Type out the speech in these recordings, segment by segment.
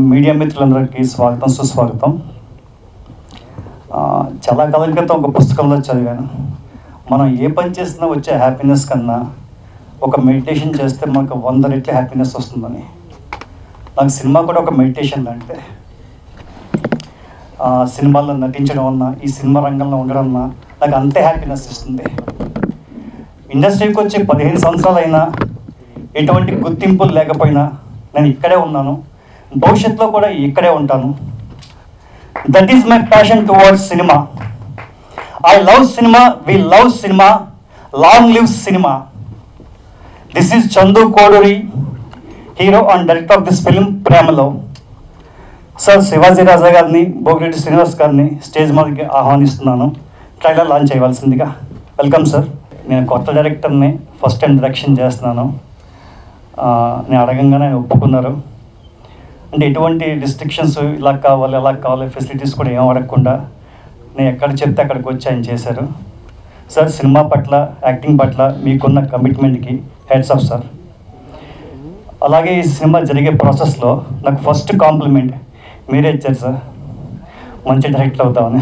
Media మిత్రులందరికీ స్వాగతం సుస్వాగతం. చాలా కాలం క్రితం ఒక పుస్తకంలో చదివాను, మనం ఏ పని చేసినా వచ్చే హ్యాపీనెస్ కన్నా ఒక మెడిటేషన్ చేస్తే మనకు 100 రెట్ల హ్యాపీనెస్ వస్తుందని. నాకు సినిమా కూడా ఒక మెడిటేషన్ అంటే సినిమాల్లో నటించడం అన్నా, ఈ సినిమా రంగంలో ఉండడం అన్నా నాకు అంతే హ్యాపీనెస్ ఇస్తుంది. ఇండస్ట్రీకి వచ్చి 15 సంవత్సరాలైనా ఎటువంటి గుర్తింపులు లేకపోయినా నేను ఇక్కడే ఉన్నాను, భవిష్యత్తులో కూడా ఇక్కడే ఉంటాను. That is my passion towards cinema. I love cinema, we love cinema, long live cinema. This is Chandu Koduri, hero and director of this film Premalo. Sir Shivaji Raja గారిని, భోగిరెడ్డి శ్రీనివాస్ గారిని స్టేజ్ మీదకి ఆహ్వానిస్తున్నాను. ట్రైలర్ లాంచ్ చేయవలసిందిగా. Welcome sir. నేను కొత్త డైరెక్టర్ని, ఫస్ట్ టైం డైరెక్షన్ చేస్తున్నాను. నేను అడగంగానే ఆయన ఒప్పుకున్నారు. అంటే ఎటువంటి రిస్ట్రిక్షన్స్ ఇలా కావాలి అలా కావాలి ఫెసిలిటీస్ కూడా ఏం అడగకుండా నేను ఎక్కడ చెప్తే అక్కడికి వచ్చి ఆయన చేశారు. సార్ సినిమా పట్ల, యాక్టింగ్ పట్ల మీకున్న కమిట్మెంట్కి హెడ్స్ ఆఫ్ సార్. అలాగే ఈ సినిమా జరిగే ప్రాసెస్లో నాకు ఫస్ట్ కాంప్లిమెంట్ మీరే ఇచ్చారు సార్, మంచి డైరెక్టర్ అవుతామని.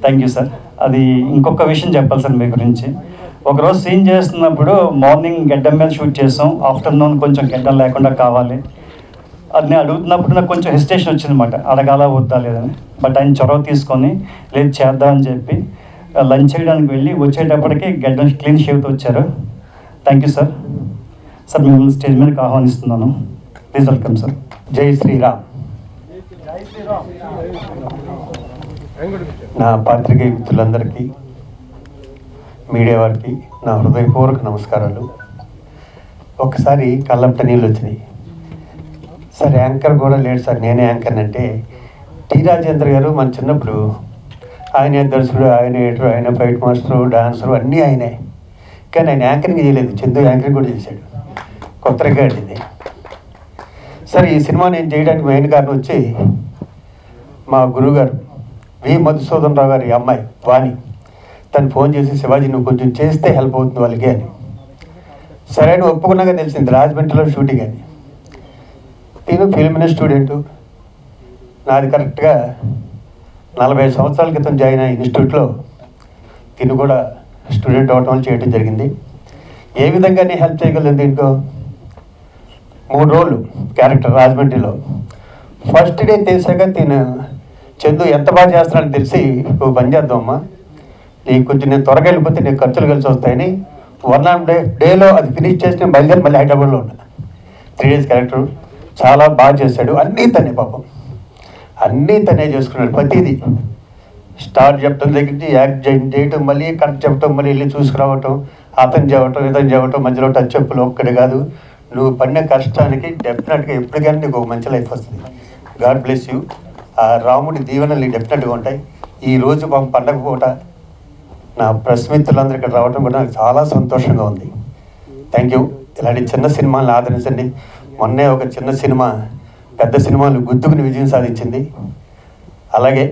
Thank you sir. అది ఇంకొక విషయం చెప్పాలి సార్ మీ గురించి. ఒకరోజు సీన్ చేస్తున్నప్పుడు మార్నింగ్ గడ్డం మీద షూట్ చేసాం, ఆఫ్టర్నూన్ కొంచెం గడ్డం లేకుండా కావాలి. అది నేను అడుగుతున్నప్పుడు నాకు కొంచెం హెసిటేషన్ వచ్చిందన్నమాట, అడగాల వద్దా లేదని. బట్ ఆయన చొరవ తీసుకొని లేదు చేద్దామని చెప్పి లంచ్ చేయడానికి వెళ్ళి వచ్చేటప్పటికి గడ్డం క్లీన్ షేవ్తో వచ్చారు. Thank you sir. సార్ మిమ్మల్ని స్టేజ్ మీదకి ఆహ్వానిస్తున్నాను. Please welcome sir. జై శ్రీరామ్. నా పాత్రికేయ మిత్రులందరికీ, మీడియా వారికి నా హృదయపూర్వక నమస్కారాలు. ఒకసారి కళ్ళంట నీళ్ళు వచ్చినాయి సార్. యాంకర్ కూడా లేడు సార్, నేనే యాంకర్ అంటే టి రాజేంద్ర గారు మన చిన్నప్పుడు ఆయనే దర్శకుడు, ఆయన ఎడిటర్, ఆయన ఫైట్ మాస్టరు, డాన్సరు అన్నీ ఆయనే. కానీ ఆయన యాంకరింగ్ చేయలేదు, చందు యాంకరింగ్ కూడా చేశాడు. కొత్త రికార్డ్ ఇది సార్. ఈ సినిమా నేను చేయడానికి మెయిన్ కారణం వచ్చి మా గురువుగారు వి మధుసూదన్ రావు గారి అమ్మాయి వాణి. తను ఫోన్ చేసి శివాజీ నువ్వు కొంచెం చేస్తే హెల్ప్ అవుతుంది వాళ్ళకి అని. సరే అని ఒప్పుకున్నాక తెలిసింది రాజమండ్రిలో షూటింగ్ అని. నేను ఫిల్మ్ స్టూడెంటు, నాది కరెక్ట్గా 40 సంవత్సరాల క్రితం జాయిన్ అయిన ఇన్స్టిట్యూట్లో తిను కూడా స్టూడెంట్ అవటం వల్ల చేయడం జరిగింది. ఏ విధంగా నేను హెల్ప్ చేయగలను దీంట్లో? 3 రోజులు క్యారెక్టర్ రాజమండ్రిలో. ఫస్ట్ డే తెలిసాక తిను చందు ఎంత బాగా చేస్తున్నాడని తెలిసి ఓ పని చేద్దామమ్మా, నీకు కొంచెం నేను త్వరగా వెళ్ళిపోతే నీకు ఖర్చులు కలిసి వస్తాయని 1 డేలో అది ఫినిష్ చేసి నేను బయలుదేరి మళ్ళీ హైదరాబాద్లో ఉన్నా. 3 డేస్ క్యారెక్టర్ చాలా బాగా చేశాడు. అన్నీ తనే, పాపం అన్నీ తనే చేసుకున్నాడు. ప్రతిదీ స్టార్ట్ చెప్పడం దగ్గర నుంచి యాక్ట్ చేయటం, మళ్ళీ కరెక్ట్ చెప్పడం, మళ్ళీ వెళ్ళి చూసుకురావటం, అతను చెప్పటం, ఇతను చెప్పటం, మధ్యలో టచ్ చెప్పులు ఒక్కడే కాదు. నువ్వు పడిన కష్టానికి డెఫినెట్గా ఎప్పటికైనా నీకు ఒక మంచి లైఫ్ వస్తుంది. God bless you. ఆ రాముడి దీవెనలు డెఫినెట్గా ఉంటాయి. ఈరోజు మా పండగ పూట నా ప్రెస్ మిత్రులందరూ ఇక్కడ రావడం కూడా నాకు చాలా సంతోషంగా ఉంది. Thank you. ఇలాంటి చిన్న సినిమాలను ఆదరించండి. మొన్నే ఒక చిన్న సినిమా పెద్ద సినిమాలు గుర్తుకుని విజయం సాధించింది. అలాగే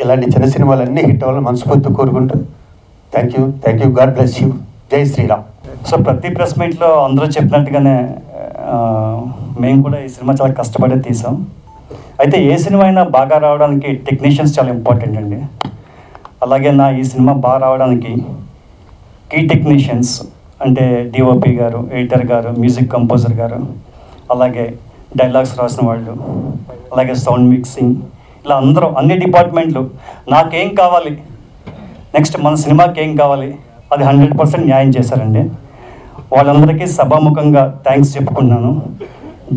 ఇలాంటి చిన్న సినిమాలన్నీ హిట్ అవ్వాలని మనస్ఫూర్తి కోరుకుంటూ thank you. God bless you. జై శ్రీరామ్. సో ప్రతి ప్రెస్ మీట్లో అందరూ చెప్పినట్టుగానే మేము కూడా ఈ సినిమా చాలా కష్టపడి తీసాం. అయితే ఏ సినిమా అయినా బాగా రావడానికి టెక్నీషియన్స్ చాలా ఇంపార్టెంట్ అండి. అలాగే ఈ సినిమా బాగా రావడానికి కీ టెక్నీషియన్స్ అంటే డిఓపి గారు, ఎడిటర్ గారు, మ్యూజిక్ కంపోజర్ గారు, అలాగే డైలాగ్స్ రాసిన వాళ్ళు, అలాగే సౌండ్ మిక్సింగ్, ఇలా అందరూ అన్ని డిపార్ట్మెంట్లు నాకేం కావాలి, నెక్స్ట్ మన సినిమాకి ఏం కావాలి అది 100% న్యాయం చేశారండి. వాళ్ళందరికీ సభాముఖంగా థ్యాంక్స్ చెప్పుకున్నాను.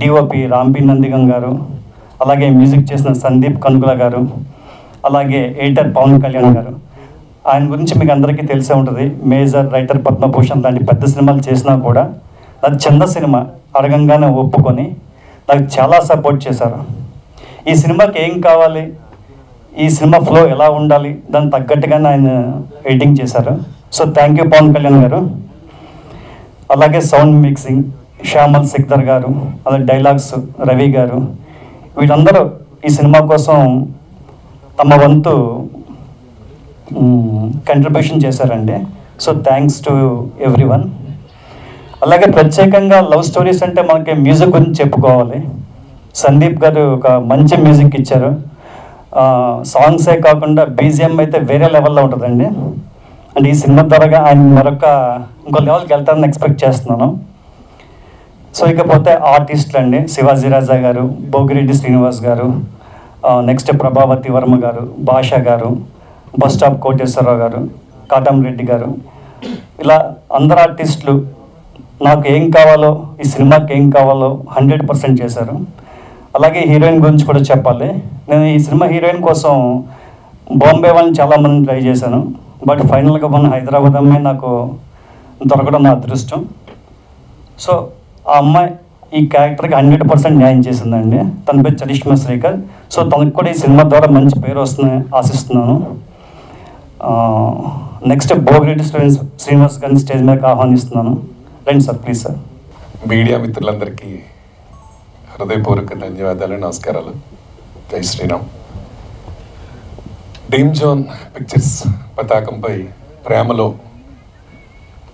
డిఓపి రాంపి నందిగం గారు, అలాగే మ్యూజిక్ చేసిన సందీప్ కనుగుల గారు, అలాగే ఎడిటర్ పవన్ కళ్యాణ్ గారు. ఆయన గురించి మీకు అందరికీ తెలిసే ఉంటుంది. మేజర్, రైటర్, పద్మభూషణ్ లాంటి పెద్ద సినిమాలు చేసినా కూడా అది చిన్న సినిమా అడగంగానే ఒప్పుకొని నాకు చాలా సపోర్ట్ చేశారు. ఈ సినిమాకి ఏం కావాలి, ఈ సినిమా ఫ్లో ఎలా ఉండాలి, దానికి తగ్గట్టుగానే ఆయన ఎడిటింగ్ చేశారు. So thank you Pawan Kalyan గారు. అలాగే సౌండ్ మిక్సింగ్ శ్యామల్ సిక్దర్ గారు, అలాగే డైలాగ్స్ రవి గారు, వీళ్ళందరూ ఈ సినిమా కోసం తమ వంతు కంట్రిబ్యూషన్ చేశారండి. So thanks to everyone. అలాగే ప్రత్యేకంగా లవ్ స్టోరీస్ అంటే మనకి మ్యూజిక్ గురించి చెప్పుకోవాలి. సందీప్ గారు ఒక మంచి మ్యూజిక్ ఇచ్చారు. సాంగ్సే కాకుండా బీజిఎం అయితే వేరే లెవెల్లో ఉంటుందండి. అంటే ఈ సినిమా ద్వారా ఆయన ఇంకో లెవెల్కి వెళ్తారని ఎక్స్పెక్ట్ చేస్తున్నాను. సో ఇకపోతే ఆర్టిస్టులు అండి, శివాజీ రాజా గారు, భోగిరెడ్డి శ్రీనివాస్ గారు, నెక్స్ట్ ప్రభావతి వర్మ గారు, భాషా గారు, బస్ స్టాప్ కోటేశ్వరరావు గారు, కాటంరెడ్డి గారు, ఇలా అందరు ఆర్టిస్టులు నాకు ఏం కావాలో, ఈ సినిమాకి ఏం కావాలో 100% చేశారు. అలాగే హీరోయిన్ గురించి కూడా చెప్పాలి. నేను ఈ సినిమా హీరోయిన్ కోసం బాంబే వాళ్ళని చాలామంది ట్రై చేశాను. బట్ ఫైనల్గా మన హైదరాబాద్ అమ్మాయి నాకు దొరకడం నా అదృష్టం. సో ఆ అమ్మాయి ఈ క్యారెక్టర్కి 100% న్యాయం చేసిందండి. తన పేరు చరిష్మా శ్రీకర్. సో తనకు కూడా ఈ సినిమా ద్వారా మంచి పేరు వస్తుందని ఆశిస్తున్నాను. నెక్స్ట్ భోగిరెడ్డి శ్రీనివాస్ గారిని స్టేజ్ మీదకి ఆహ్వానిస్తున్నాను. రండి సార్, ప్లీజ్ సార్. మీడియా మిత్రులందరికీ హృదయపూర్వక ధన్యవాదాలు, నమస్కారాలు. జై శ్రీరామ్. డ్రీమ్ జోన్ పిక్చర్స్ పతాకంపై ప్రేమలో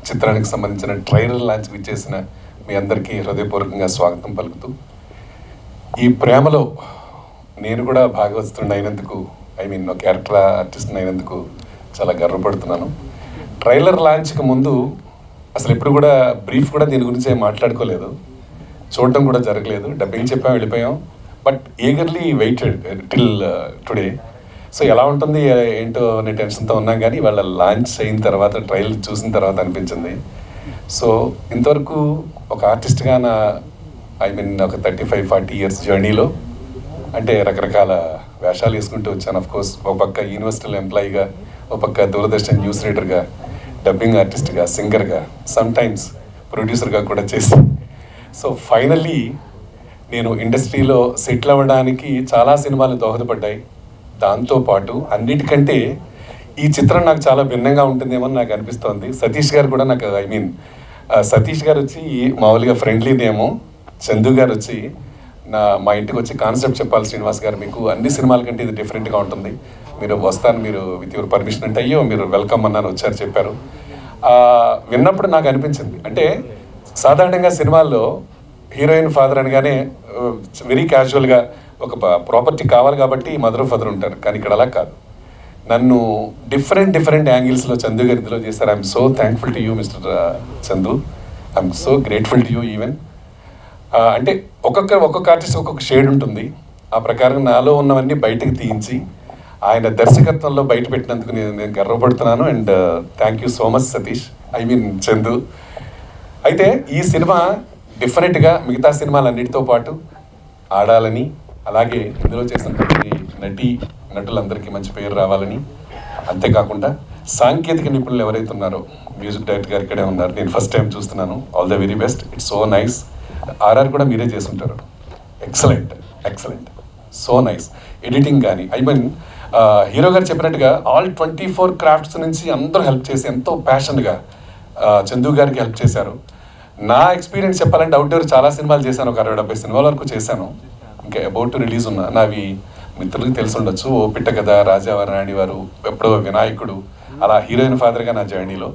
చిత్రానికి సంబంధించిన ట్రైలర్ లాంచ్ చేసిన మీ అందరికీ హృదయపూర్వకంగా స్వాగతం పలుకుతూ, ఈ ప్రేమలో నేను కూడా భాగవతుడిని అయినందుకు, ఒక క్యారెక్టర్ ఆర్టిస్ట్ని అయినందుకు చాలా గర్వపడుతున్నాను. ట్రైలర్ లాంచ్కి ముందు అసలు ఎప్పుడు కూడా బ్రీఫ్ కూడా దీని గురించి ఏం మాట్లాడుకోలేదు, చూడటం కూడా జరగలేదు. డబ్బింగ్ చెప్పాం, వెళ్ళిపోయాం. But eagerly waited till today. So ఎలా ఉంటుంది ఏంటో అనే టెన్షన్తో ఉన్నాం. కానీ వాళ్ళ లాంచ్ అయిన తర్వాత, ట్రైలర్ చూసిన తర్వాత అనిపించింది. సో ఇంతవరకు ఒక ఆర్టిస్ట్గా ఒక 35-40 ఇయర్స్ జర్నీలో అంటే రకరకాల వేషాలు వేసుకుంటూ వచ్చాను. అఫ్కోర్స్ ఒక పక్క యూనివర్సిటీలో ఎంప్లాయీగా, ఒక పక్క దూరదర్శన్ న్యూస్ రీడర్గా, డబ్బింగ్ ఆర్టిస్ట్గా, సింగర్గా, సమ్టైమ్స్ ప్రొడ్యూసర్గా కూడా చేసి, సో ఫైనల్లీ నేను ఇండస్ట్రీలో సెటిల్ అవ్వడానికి చాలా సినిమాలు దోహదపడ్డాయి. దాంతోపాటు అన్నిటికంటే ఈ చిత్రం నాకు చాలా భిన్నంగా ఉంటుందేమో నాకు అనిపిస్తోంది. సతీష్ గారు కూడా నాకు సతీష్ గారు వచ్చి మామూలుగా ఫ్రెండ్లీ నేమో, చందు గారు వచ్చి మా ఇంటికి వచ్చి కాన్సెప్ట్ చెప్పాలి శ్రీనివాస్ గారు, మీకు అన్ని సినిమాల కంటే ఇది డిఫరెంట్గా ఉంటుంది, మీరు వస్తాను, మీరు విత్ యువర్ పర్మిషన్ అంటే, అయ్యో మీరు వెల్కమ్ అన్నాను, వచ్చారు చెప్పారు. విన్నప్పుడు నాకు అనిపించింది, అంటే సాధారణంగా సినిమాల్లో హీరోయిన్ ఫాదర్ అనగానే వెరీ క్యాజువల్గా ఒక ప్రాపర్టీ కావాలి కాబట్టి మదర్ ఫాదర్ ఉంటారు. కానీ ఇక్కడ అలా కాదు. నన్ను డిఫరెంట్ యాంగిల్స్లో చందు గారి ఇందులో చేశారు. I'm so thankful to you mister Chandu. I'm so grateful to you even. అంటే ఒక్కొక్క ఆర్టిస్ట్ ఒక్కొక్క షేడ్ ఉంటుంది. ఆ ప్రకారం నాలో ఉన్నవన్నీ బయటకు తీయించి ఆయన దర్శకత్వంలో బయట పెట్టినందుకు నేను గర్వపడుతున్నాను. And thank you so much Satish, Chandu. అయితే ఈ సినిమా డిఫరెంట్గా మిగతా సినిమాలన్నిటితో పాటు ఆడాలని, అలాగే ఇందులో చేసిన ప్రతి నటులందరికీ మంచి పేరు రావాలని, అంతేకాకుండా సాంకేతిక నిపుణులు ఎవరైతే ఉన్నారో, మ్యూజిక్ డైరెక్టర్ గారు ఇక్కడే ఉన్నారు, నేను ఫస్ట్ టైం చూస్తున్నాను. All the very best. It's so nice. RR కూడా మీరే చేస్తుంటారు. Excellent, so nice. ఎడిటింగ్ కానీ హీరో గారు చెప్పినట్టుగా ఆల్ 24 క్రాఫ్ట్స్ నుంచి అందరూ హెల్ప్ చేసి ఎంతో ప్యాషన్గా చందు గారికి హెల్ప్ చేశారు. నా ఎక్స్పీరియన్స్ చెప్పాలంటే అవుట్డోర్ చాలా సినిమాలు చేశాను, ఒక 60-70 సినిమాల వరకు చేశాను. ఇంకా అబౌట్ టు రిలీజ్ ఉన్నా. నావి మిత్రులకు తెలిసి ఉండొచ్చు, ఓ పిట్ట కథ, రాజావారి రాణి వారు, ఎప్పుడో వినాయకుడు, అలా హీరోయిన్ ఫాదర్గా నా జర్నీలో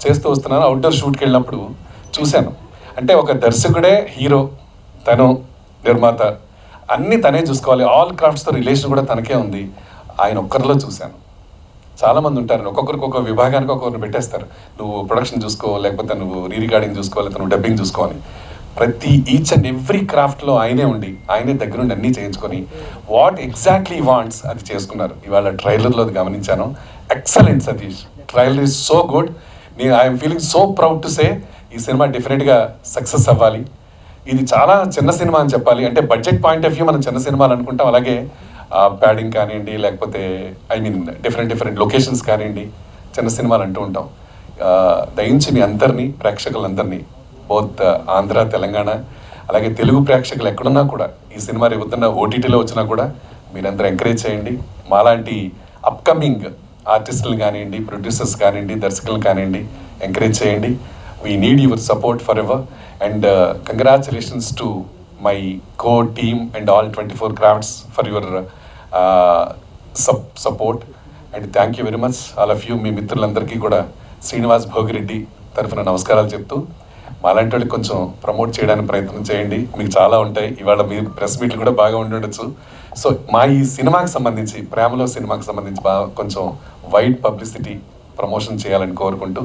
చేస్తూ వస్తున్నాను. అవుట్డోర్ షూట్కి వెళ్ళినప్పుడు చూశాను. అంటే ఒక దర్శకుడే హీరో, తను నిర్మాత, అన్నీ తనే చూసుకోవాలి. ఆల్ క్రాఫ్ట్స్తో రిలేషన్ కూడా తనకే ఉంది. ఆయన ఒక్కరిలో చూశాను. చాలామంది ఉంటారు, ఒక్కొక్కరికి ఒక్కొక్క విభాగానికి ఒక్కొక్కరిని పెట్టేస్తారు. నువ్వు ప్రొడక్షన్ చూసుకో, లేకపోతే నువ్వు రీ రికార్డింగ్ చూసుకో, లేకపోతే నువ్వు డబ్బింగ్ చూసుకోవాలి. ప్రతి ఈచ్ అండ్ ఎవ్రీ క్రాఫ్ట్లో ఆయనే ఉండి, ఆయనే దగ్గరుండి అన్నీ చేయించుకొని వాట్ ఎగ్జాక్ట్లీ వాంట్స్ అది చేసుకున్నారు. ఇవాళ ట్రైలర్లో అది గమనించాను. Excellent Satish, trailer is so good. I'm feeling so proud to say ఈ సినిమా డెఫినెట్గా సక్సెస్ అవ్వాలి. ఇది చాలా చిన్న సినిమా అని చెప్పాలి. అంటే బడ్జెట్ పాయింట్ ఆఫ్ వ్యూ మనం చిన్న సినిమాలు అనుకుంటాం, అలాగే ప్యాడింగ్ కానివ్వండి, లేకపోతే డిఫరెంట్ లొకేషన్స్ కానివ్వండి, చిన్న సినిమాలు అంటూ ఉంటాం. దయించి మీ అందరినీ, ప్రేక్షకులందరినీ, బోత్ ఆంధ్ర, తెలంగాణ, అలాగే తెలుగు ప్రేక్షకులు ఎక్కడున్నా కూడా ఈ సినిమా రేపుతున్న ఓటీటీలో వచ్చినా కూడా మీరందరూ ఎంకరేజ్ చేయండి. మాలాంటి అప్కమింగ్ ఆర్టిస్టులు కానివ్వండి, ప్రొడ్యూసర్స్ కానివ్వండి, దర్శకులు కానివ్వండి, ఎంకరేజ్ చేయండి. We need your support forever. And congratulations to my co team and all 24 crafts for your support. And thank you very much all of you. మీ మిత్రులందరికీ కూడా శ్రీనివాస్ భోగిరెడ్డి తరఫున నమస్కారాలు చెప్తూ, మాలాంటి వాళ్ళకి కొంచెం ప్రమోట్ చేయడానికి ప్రయత్నం చేయండి. మీకు చాలా ఉంటాయి. ఇవాళ మీ ప్రెస్ మీట్లు కూడా బాగా ఉండి ఉండొచ్చు. సో మా ఈ సినిమాకి సంబంధించి, ప్రేమలో సినిమాకి సంబంధించి బాగా కొంచెం వైడ్ పబ్లిసిటీ ప్రమోషన్ చేయాలని కోరుకుంటూ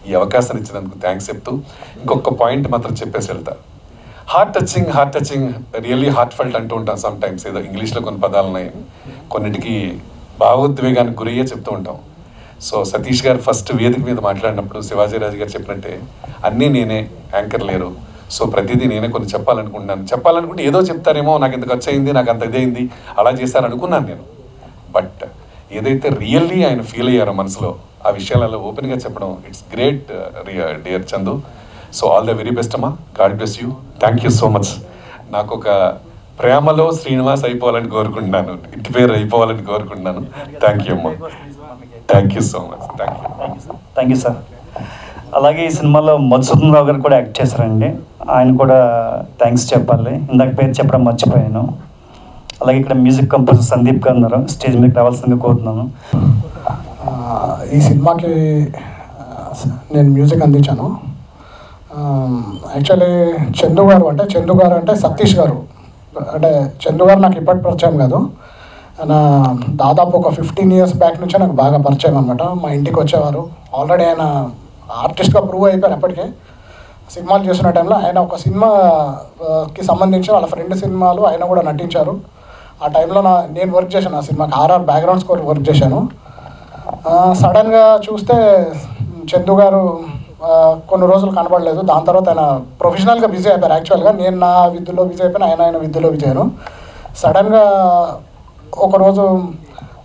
ఈ అవకాశాన్ని ఇచ్చినందుకు థ్యాంక్స్ చెప్తూ ఇంకొక పాయింట్ మాత్రం చెప్పేసి వెళ్తా. Heart touching really heart felt అంటూ ఉంటాం సమ్ టైమ్స్. ఏదో ఇంగ్లీష్లో కొన్ని పదాలు ఉన్నాయి, కొన్నిటికి భావోద్వేగానికి గురయ్యే చెప్తూ ఉంటాం. సో సతీష్ గారు ఫస్ట్ వేదిక మీద మాట్లాడినప్పుడు శివాజీరాజు గారు చెప్పినట్టే అన్నీ నేనే, యాంకర్ లేరు, సో ప్రతిదీ నేనే కొన్ని చెప్పాలనుకుంటే ఏదో చెప్తారేమో, నాకు ఇంత ఖర్చు అయింది, నాకు అంత ఇదైంది, అలా చేశారనుకున్నాను నేను. బట్ ఏదైతే రియల్లీ ఆయన ఫీల్ అయ్యారో మనసులో, ఆ విషయాలలో ఓపెన్గా చెప్పడం, it's great dear Chandu. So all the very best అమ్మా, God bless you, thank you so much. నాకు ఒక ప్రేమలో శ్రీనివాస్ అయిపోవాలని కోరుకుంటున్నాను, ఇంటి పేరు అయిపోవాలని కోరుకుంటున్నాను. థ్యాంక్ యూ అమ్మా, thank you so much. Thank you sir. అలాగే ఈ సినిమాలో మధుసూదన్ రావు గారు కూడా యాక్ట్ చేశారండి, ఆయన కూడా థ్యాంక్స్ చెప్పాలి, ఇందాక పేరు చెప్పడం మర్చిపోయాను. అలాగే ఇక్కడ మ్యూజిక్ కంపోజర్ సందీప్ గారు ఉన్నారు, స్టేజ్ మీదకి రావాల్సిందిగా కోరుతున్నాను. ఈ సినిమాకి నేను మ్యూజిక్ అందించాను. యాక్చువల్లీ చందు గారు అంటే సతీష్ గారు, అంటే చందు గారు నాకు ఇప్పటి పరిచయం కాదు, ఆయన దాదాపు ఒక 15 years బ్యాక్ నుంచే నాకు బాగా పరిచయం అనమాట. మా ఇంటికి వచ్చేవారు. ఆల్రెడీ ఆయన ఆర్టిస్ట్గా ప్రూవ్ అయిపోయారు. అప్పటికే సినిమాలు చేస్తున్న టైంలో ఆయన ఒక సినిమాకి సంబంధించి వాళ్ళ ఫ్రెండ్ సినిమాలు ఆయన కూడా నటించారు. ఆ టైంలో నేను వర్క్ చేశాను, ఆ సినిమాకి ఆర్ఆర్ బ్యాక్గ్రౌండ్ స్కోర్ వర్క్ చేశాను. సడన్గా చూస్తే చందు గారు కొన్ని రోజులు కనబడలేదు. దాని తర్వాత ఆయన ప్రొఫెషనల్గా బిజీ అయిపోయారు. యాక్చువల్గా నేను నా విద్యలో బిజీ అయిపోయాను, ఆయన విద్యలో బిజీ అయ్యాను. సడన్గా ఒకరోజు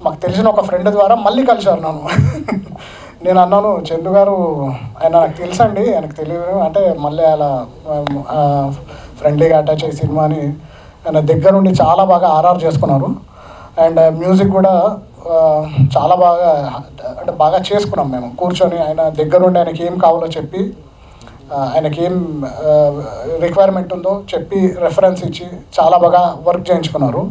మాకు తెలిసిన ఒక ఫ్రెండ్ ద్వారా మళ్ళీ కలిశారు నన్ను. నేను అన్నాను, చందు గారు ఆయన నాకు తెలుసండి, ఆయనకు తెలియదు అంటే, మళ్ళీ అలా ఫ్రెండ్లీగా అటాచ్ అయ్యి సినిమాని ఆయన దగ్గరుండి చాలా బాగా ఆర్ఆర్ చేసుకున్నారు. అండ్ మ్యూజిక్ కూడా చాలా బాగా, అంటే బాగా చేసుకున్నాం మేము కూర్చొని. ఆయన దగ్గరుండి ఆయనకి ఏం కావాలో చెప్పి, ఆయనకి ఏం రిక్వైర్మెంట్ ఉందో చెప్పి రెఫరెన్స్ ఇచ్చి చాలా బాగా వర్క్ చేయించుకున్నారు.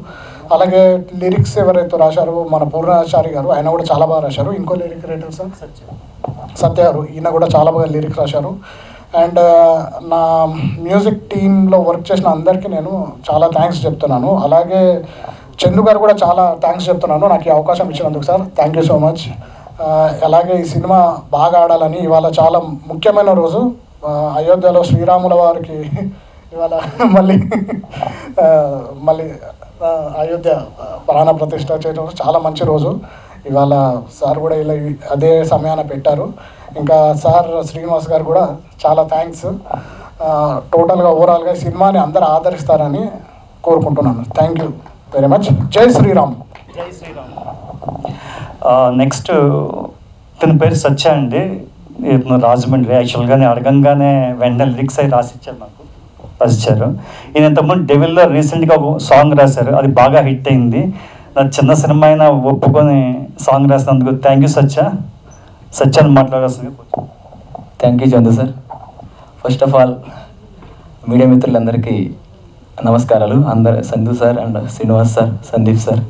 అలాగే లిరిక్స్ ఎవరైతే రాశారో మన పూర్ణాచారి గారు, ఆయన కూడా చాలా బాగా రాశారు. ఇంకో లిరిక్ రైటర్ సార్ సత్య గారు, ఈయన కూడా చాలా బాగా లిరిక్స్ రాశారు. అండ్ నా మ్యూజిక్ టీంలో వర్క్ చేసిన అందరికీ నేను చాలా థ్యాంక్స్ చెప్తున్నాను. అలాగే చందు గారు కూడా చాలా థ్యాంక్స్ చెప్తున్నాను నాకు ఈ అవకాశం ఇచ్చినందుకు sir, thank you so much. అలాగే ఈ సినిమా బాగా ఆడాలని, ఇవాళ చాలా ముఖ్యమైన రోజు, అయోధ్యలో శ్రీరాముల వారికి ఇవాళ మళ్ళీ అయోధ్య ప్రాణ ప్రతిష్ఠ చేయడం చాలా మంచి రోజు. ఇవాళ సార్ కూడా ఇలా అదే సమయాన పెట్టారు. ఇంకా సార్ శ్రీనివాస్ గారు కూడా చాలా థ్యాంక్స్. టోటల్గా ఓవరాల్గా ఈ సినిమాని అందరూ ఆదరిస్తారని కోరుకుంటున్నాను. Thank you very much. జై శ్రీరామ్. నెక్స్ట్ తన పేరు సత్య అండి, రాజమండ్రి. యాక్చువల్గా నేను అడగంగానే వెంటనే లిరిక్స్ అయి రాసిచ్చారు. ఈయన ఇంతకుముందు డెవిల్లో రీసెంట్గా ఒక సాంగ్ రాశారు, అది బాగా హిట్ అయింది. నా చిన్న సినిమా అయినా ఒప్పుకొని సాంగ్ రాసినందుకు థ్యాంక్ యూ సత్యాన్ని మాట్లాడాల్సింది. Thank you Chandu sir. First of all media మిత్రులందరికీ నమస్కారాలు. అందరు Sandhu sir and Srinivas sir, Sandeep sir.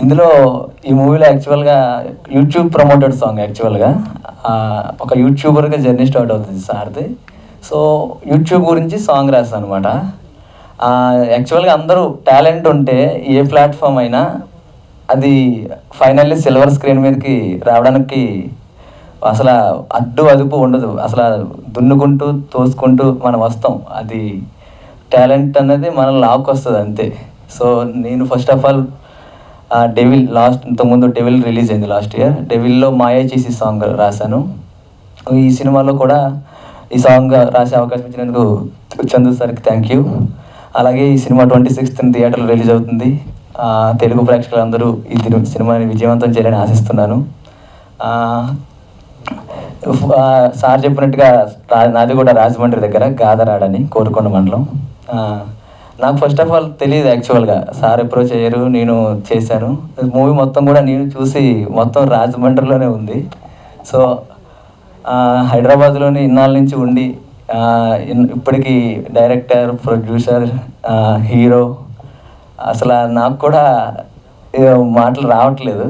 ఇందులో ఈ మూవీలో యాక్చువల్గా యూట్యూబ్ ప్రమోటెడ్ సాంగ్. యాక్చువల్గా ఒక యూట్యూబర్గా జర్నీ స్టార్ట్ అవుతుంది సార్ది. సో యూట్యూబ్ గురించి సాంగ్ రాస్తాను అనమాట. యాక్చువల్గా అందరూ టాలెంట్ ఉంటే ఏ ప్లాట్ఫామ్ అయినా అది ఫైనల్లీ సిల్వర్ స్క్రీన్ మీదకి రావడానికి అసలు అడ్డు అదుపు ఉండదు. అసలు దున్నుకుంటూ తోసుకుంటూ మనం వస్తాం. అది టాలెంట్ అనేది మనల్ని లాక్కొస్తుంది అంతే. సో నేను ఫస్ట్ ఆఫ్ ఆల్ డెవిల్ ఇంతకుముందు డెవిల్ రిలీజ్ అయింది లాస్ట్ ఇయర్. డెవిల్లో మాయా చేసి సాంగ్ రాశాను. ఈ సినిమాలో కూడా ఈ సాంగ్ రాసే అవకాశం ఇచ్చినందుకు చందు సార్కి థ్యాంక్ యూ. అలాగే ఈ సినిమా 26th థియేటర్లో రిలీజ్ అవుతుంది. తెలుగు ప్రేక్షకులందరూ ఈ సినిమాని విజయవంతం చేయాలని ఆశిస్తున్నాను. సార్ చెప్పినట్టుగా నాది కూడా రాజమండ్రి దగ్గర గాదరాడని, కోరుకొండ మండలం. నాకు ఫస్ట్ ఆఫ్ ఆల్ తెలియదు యాక్చువల్గా, సార్ అప్రోచ్ అయ్యారు, నేను చేశాను. మూవీ మొత్తం కూడా నేను చూసి మొత్తం రాజమండ్రిలోనే ఉంది. సో హైదరాబాద్లోని ఇన్నాళ్ళ నుంచి ఉండి ఇప్పటికీ డైరెక్టర్, ప్రొడ్యూసర్, హీరో, అసలు నాకు కూడా మాటలు రావట్లేదు.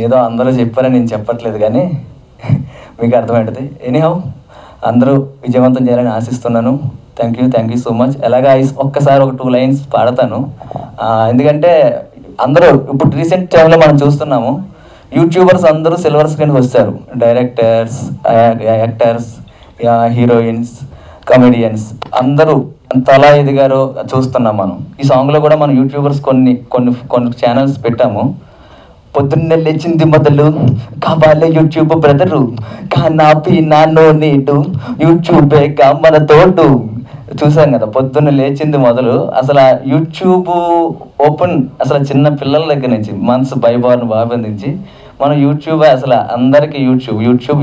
ఏదో అందరూ చెప్పారని నేను చెప్పట్లేదు, కానీ మీకు అర్థమవుతుంది. ఎనీహౌ అందరూ విజయవంతం చేయాలని ఆశిస్తున్నాను. Thank you so much. ఎలాగా ఒక్కసారి ఒక 2 లైన్స్ పాడతాను. ఎందుకంటే అందరూ ఇప్పుడు రీసెంట్ టైంలో మనం చూస్తున్నాము, యూట్యూబర్స్ అందరూ సిల్వర్ స్క్రీన్కి వస్తారు. డైరెక్టర్స్, యాక్టర్స్, హీరోయిన్స్, కమెడియన్స్ అందరూ తలా ఎదిగారో చూస్తున్నాం మనం. ఈ సాంగ్లో కూడా మనం యూట్యూబర్స్ కొన్ని ఛానల్స్ పెట్టాము. పొద్దున్నే లేచింది మొదలు కావాలే యూట్యూబ్ బ్రదరు, కానాపి నాన్నో నీటు యూట్యూబే కా మన తోడు. చూసాం కదా, పొద్దున్న లేచింది మొదలు అసలు యూట్యూబ్ ఓపెన్ అసలు చిన్న పిల్లల దగ్గర నుంచి మంత్స్ బైబార్న్ బాబు నుంచి మనం యూట్యూబ్ అసలు అందరికీ YouTube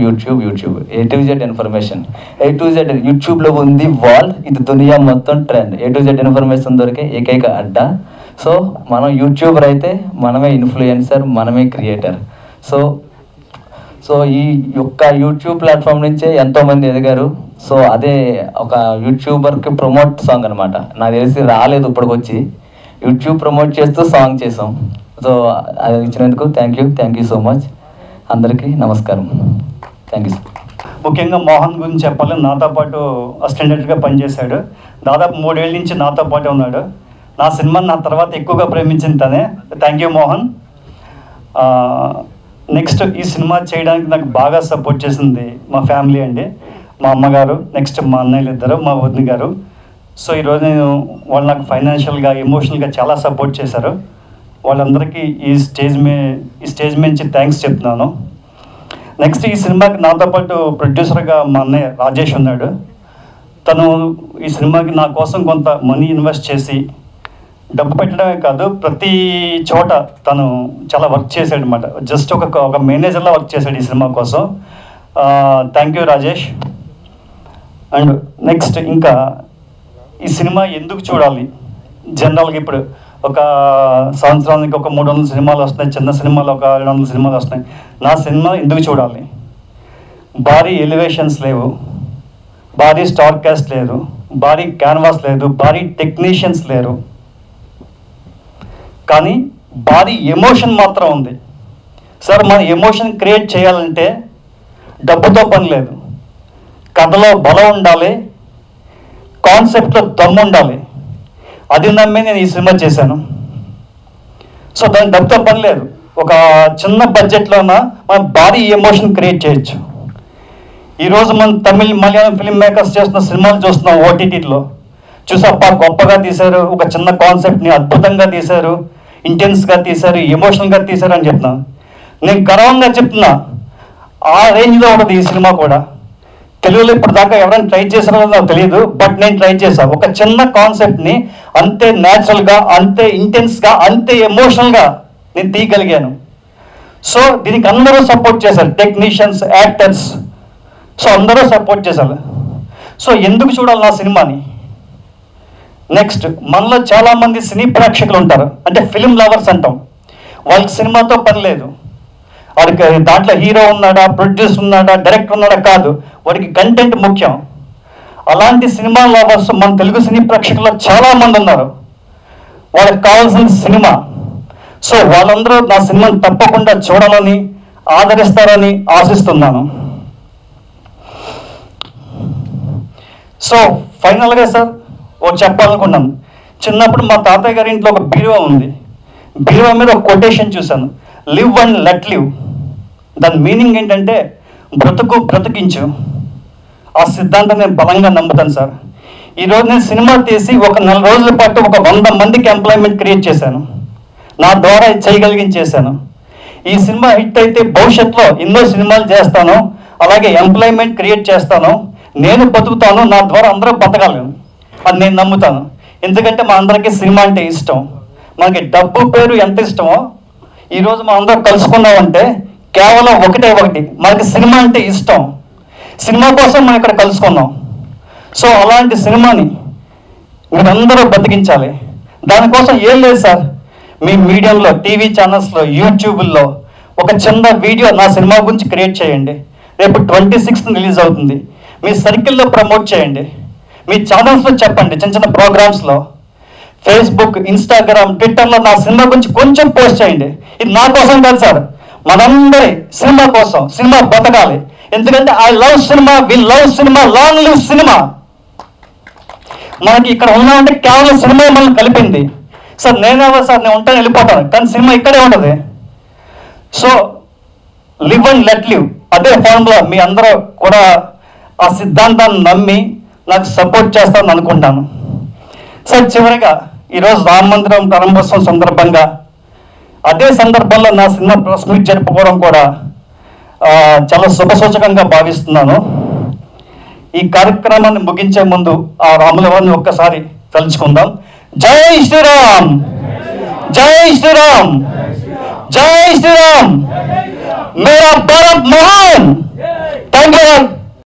A to Z information, A to Z యూట్యూబ్లో ఉంది వాల్. ఇది దునియా మొత్తం trend. A to Z information దొరికే ఏకైక అడ్డా. సో మనం యూట్యూబర్ అయితే మనమే ఇన్ఫ్లుయెన్సర్, మనమే క్రియేటర్. సో ఈ యొక్క యూట్యూబ్ ప్లాట్ఫామ్ నుంచే ఎంతోమంది ఎదిగారు. సో అదే ఒక యూట్యూబర్కి ప్రమోట్ సాంగ్ అనమాట. నాకు తెలిసి రాలేదు ఇప్పటికొచ్చి, యూట్యూబ్ ప్రమోట్ చేస్తూ సాంగ్ చేసాం. సో అది ఇచ్చినందుకు థ్యాంక్ యూ సో మచ్. అందరికీ నమస్కారం. Thank you. ముఖ్యంగా మోహన్ గురించి చెప్పాలి. నాతో పాటు అసిస్టెంట్గా పనిచేశాడు. దాదాపు 3 ఏళ్ళ నుంచి నాతో పాటే ఉన్నాడు. నా సినిమాని నా తర్వాత ఎక్కువగా ప్రేమించింది తనే. Thank you Mohan. నెక్స్ట్ ఈ సినిమా చేయడానికి నాకు బాగా సపోర్ట్ చేసింది మా ఫ్యామిలీ అండి. మా అమ్మగారు, నెక్స్ట్ మా అన్నయ్యలు ఇద్దరు, మా వదిన గారు. సో ఈరోజు వాళ్ళు నాకు ఫైనాన్షియల్గా, ఎమోషనల్గా చాలా సపోర్ట్ చేశారు. వాళ్ళందరికీ ఈ స్టేజ్ నుంచి థ్యాంక్స్ చెప్తున్నాను. నెక్స్ట్ ఈ సినిమాకి నాతో పాటు ప్రొడ్యూసర్గా మా అన్నయ్య రాజేష్ ఉన్నాడు. తను ఈ సినిమాకి నా కోసం కొంత మనీ ఇన్వెస్ట్ చేసి, డబ్బు పెట్టడమే కాదు ప్రతి చోట తను చాలా వర్క్ చేశాడు అనమాట. జస్ట్ ఒక మేనేజర్లా వర్క్ చేశాడు ఈ సినిమా కోసం. Thank you Rajesh. And next ఇంకా ఈ సినిమా ఎందుకు చూడాలి? జనరల్గా ఇప్పుడు ఒక సంవత్సరానికి ఒక 300 సినిమాలు వస్తున్నాయి, చిన్న సినిమాలు ఒక 200 సినిమాలు వస్తున్నాయి. నా సినిమా ఎందుకు చూడాలి? భారీ ఎలివేషన్స్ లేవు, భారీ స్టార్ కాస్ట్ లేదు, భారీ క్యాన్వాస్ లేదు, భారీ టెక్నీషియన్స్ లేరు, కానీ భారీ ఎమోషన్ మాత్రం ఉంది. సార్, మన ఎమోషన్ క్రియేట్ చేయాలంటే డబ్బుతో పని లేదు, కథలో బలం ఉండాలి, కాన్సెప్ట్లో దమ్ము ఉండాలి. అది నమ్మి నేను ఈ సినిమా చేశాను. సో దాని డబ్బుతో పని లేదు. ఒక చిన్న బడ్జెట్లోన మనం భారీ ఎమోషన్ క్రియేట్ చేయొచ్చు. ఈరోజు మనం తమిళ్, మలయాళం ఫిల్మ్ మేకర్స్ చేస్తున్న సినిమాలు చూస్తున్నాం ఓటీటీలో. చూసప్ప గొప్పగా తీశారు, ఒక చిన్న కాన్సెప్ట్ని అద్భుతంగా తీశారు, ఇంటెన్స్గా తీశారు, ఎమోషనల్గా తీశారు అని చెప్తున్నాను. నేను గర్వంగా చెప్తున్నా, ఆ రేంజ్లో ఉంటుంది ఈ సినిమా కూడా. తెలుగులో ఇప్పుడు దాకా ఎవరైనా ట్రై చేశారో నాకు తెలియదు, బట్ నేను ట్రై చేశాను. ఒక చిన్న కాన్సెప్ట్ని అంతే న్యాచురల్గా, అంతే ఇంటెన్స్గా, అంతే ఎమోషనల్గా నేను తీయగలిగాను. సో దీనికి అందరూ సపోర్ట్ చేశారు, టెక్నీషియన్స్, యాక్టర్స్. సో అందరూ సపోర్ట్ చేశారు. సో ఎందుకు చూడాలి నా సినిమాని? నెక్స్ట్, మనలో చాలామంది సినీ ప్రేక్షకులు ఉంటారు, అంటే ఫిలిం లవర్స్ అంటాం. వాళ్ళకి సినిమాతో పని లేదు. వాడికి దాంట్లో హీరో ఉన్నాడా, ప్రొడ్యూసర్ ఉన్నాడా, డైరెక్టర్ ఉన్నాడా కాదు, వాడికి కంటెంట్ ముఖ్యం. అలాంటి సినిమా లవర్స్ మన తెలుగు సినీ ప్రేక్షకుల్లో చాలామంది ఉన్నారు. వాళ్ళకి కావాల్సిన సినిమా. సో వాళ్ళందరూ నా సినిమాని తప్పకుండా చూడాలని, ఆదరిస్తారని ఆశిస్తున్నాను. సో ఫైనల్గా సార్ ఒకటి చెప్పాలనుకున్నాను. చిన్నప్పుడు మా తాతయ్య గారి ఇంట్లో ఒక బీరువా ఉంది. బీరువా మీద ఒక కొటేషన్ చూశాను, లివ్ అండ్ లెట్ లివ్. దాని మీనింగ్ ఏంటంటే బ్రతుకు బ్రతికించు. ఆ సిద్ధాంతం నేను బలంగా నమ్ముతాను సార్. ఈరోజు నేను సినిమా తీసి ఒక 4 రోజుల పాటు ఒక 100 మందికి ఎంప్లాయ్మెంట్ క్రియేట్ చేశాను. నా ద్వారా చేయగలిగించేశాను. ఈ సినిమా హిట్ అయితే భవిష్యత్తులో ఎన్నో సినిమాలు చేస్తాను, అలాగే ఎంప్లాయ్మెంట్ క్రియేట్ చేస్తాను, నేను బతుకుతాను, నా ద్వారా అందరూ బతకాలి అని నేను నమ్ముతాను. ఎందుకంటే మా అందరికీ సినిమా అంటే ఇష్టం. మనకి డబ్బు పేరు ఎంత ఇష్టమో, ఈరోజు మనం అందరూ కలుసుకున్నామంటే కేవలం ఒకటి, మనకి సినిమా అంటే ఇష్టం. సినిమా కోసం మనం ఇక్కడ కలుసుకున్నాం. సో అలాంటి సినిమాని మీరందరూ బతికించాలి. దానికోసం ఏం లేదు సార్, మీ మీడియంలో, టీవీ ఛానల్స్లో, యూట్యూబ్లో ఒక చిన్న వీడియో నా సినిమా గురించి క్రియేట్ చేయండి. రేపు 26th రిలీజ్ అవుతుంది. మీ సర్కిల్లో ప్రమోట్ చేయండి, మీ ఛానల్స్లో చెప్పండి, చిన్న చిన్న ప్రోగ్రామ్స్లో, ఫేస్బుక్, ఇన్స్టాగ్రామ్, ట్విట్టర్లో నా సినిమా గురించి కొంచెం పోస్ట్ చేయండి. ఇది నా కోసం కాదు సార్, మనందరి సినిమా కోసం. సినిమా బతకాలి. ఎందుకంటే I love cinema, we love cinema, long live cinema. మనకి ఇక్కడ ఉన్నామంటే కేవలం సినిమా మనల్ని కలిపింది. సార్ నేనేవో సార్ నేను ఉంటాను వెళ్ళిపోతాను, కానీ సినిమా ఇక్కడే ఉంటుంది. So live and let live, అదే ఫార్ములా. మీ అందరూ కూడా ఆ సిద్ధాంతాన్ని నమ్మి నాకు సపోర్ట్ చేస్తారని అనుకుంటాను. సార్ చివరిగా ఈరోజు రామ మందిరం ప్రారంభోత్సవం సందర్భంగా, అదే సందర్భంలో నా సినిమా ప్రెస్ మీట్ జరుపుకోవడం కూడా చాలా శుభసూచకంగా భావిస్తున్నాను. ఈ కార్యక్రమాన్ని ముగించే ముందు ఆ రాముల వారిని ఒక్కసారి తలుచుకుందాం. జై శ్రీరామ్, జై శ్రీరామ్, జై శ్రీరామ్, మేరా భారత్ మహాన్. Thank you.